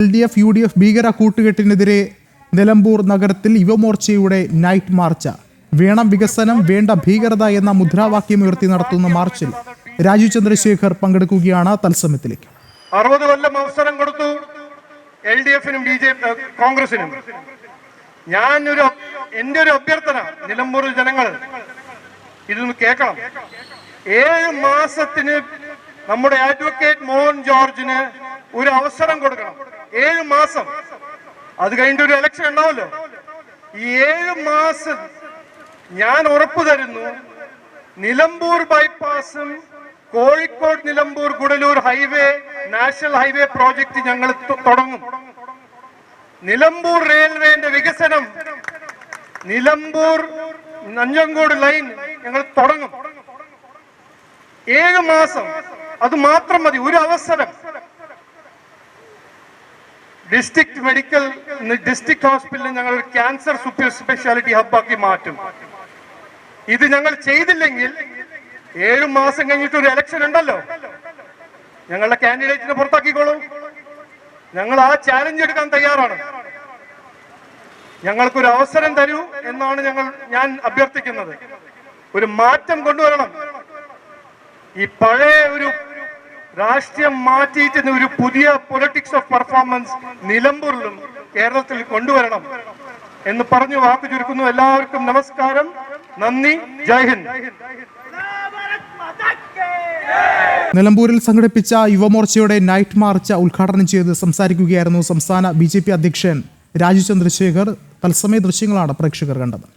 LDF UDF ഭീകര കൂട്ടുകെട്ടിനെതിരെ നിലമ്പൂർ നഗരത്തിൽ യുവമോർച്ചയുടെ night March. വേണം വികസനം, വേണ്ട ഭീകരത എന്ന മുദ്രാവാക്യം ഉയർത്തി നടത്തുന്ന മാർച്ചിൽ രാജീവ് ചന്ദ്രശേഖർ പങ്കെടുക്കുകയാണ്. തത്സമയത്തിലേക്ക് 60 കൊല്ലം അവസരം കൊടുത്തു LDF-നും കോൺഗ്രസിനും. എന്റെ ഒരു അഭ്യർത്ഥന, നിലമ്പൂർ ജനങ്ങൾ ഇതൊന്ന് കേൾക്കണം. 7 മാസത്തിന് നമ്മുടെ അഡ്വക്കേറ്റ് മോഹൻ ജോർജിന് ഒരു അവസരം കൊടുക്കണം. 7 മാസം, അത് കഴിഞ്ഞിട്ട് ഒരു ഇലക്ഷൻ ഉണ്ടാവല്ലോ. ഈ 7 മാസം ഞാൻ ഉറപ്പു തരുന്നു, നിലമ്പൂർ ബൈപ്പാസും Kozhikode Nilambur Gudalur highway national highway project ഞങ്ങൾ തുടങ്ങും. നിലമ്പൂർ റെയിൽവേന്റെ വികസനം, നിലമ്പൂർ നഞ്ചങ്കോട് ലൈൻ ഞങ്ങൾ തുടങ്ങും. 7 മാസം, അത് മാത്രം മതി. ഒരു അവസരം. ഡിസ്ട്രിക്ട് ഹോസ്പിറ്റലിൽ ഞങ്ങൾ ക്യാൻസർ സൂപ്പർ സ്പെഷ്യാലിറ്റി ഹബ്ബാക്കി മാറ്റും. ഇത് ഞങ്ങൾ ചെയ്തില്ലെങ്കിൽ 7 മാസം കഴിഞ്ഞിട്ട് ഒരു ഇലക്ഷൻ ഉണ്ടല്ലോ, ഞങ്ങളുടെ കാൻഡിഡേറ്റിനെ പുറത്താക്കിക്കോളൂ. ഞങ്ങൾ ആ ചാലഞ്ച് എടുക്കാൻ തയ്യാറാണ്. ഞങ്ങൾക്കൊരു അവസരം തരൂ എന്നാണ് ഞാൻ അഭ്യർത്ഥിക്കുന്നത്. ഒരു മാറ്റം കൊണ്ടുവരണം. ഈ പഴയ ഒരു രാഷ്ട്രീയം മാറ്റിയിട്ട് ഒരു പുതിയ പൊളിറ്റിക്സ് ഓഫ് പെർഫോമൻസ് നിലമ്പൂരിലും കേരളത്തിൽ കൊണ്ടുവരണം എന്ന് പറഞ്ഞു വാക്കു ചുരുക്കുന്നു. എല്ലാവർക്കും നമസ്കാരം, നന്ദി, ജയ് ഹിന്ദ്. നിലമ്പൂരിൽ സംഘടിപ്പിച്ച യുവമോർച്ചയുടെ നൈറ്റ് മാർച്ച് ഉദ്ഘാടനം ചെയ്ത് സംസാരിക്കുകയായിരുന്നു സംസ്ഥാന BJP അധ്യക്ഷൻ രാജീവ് ചന്ദ്രശേഖർ. തത്സമയ ദൃശ്യങ്ങളാണ് പ്രേക്ഷകർ കണ്ടത്.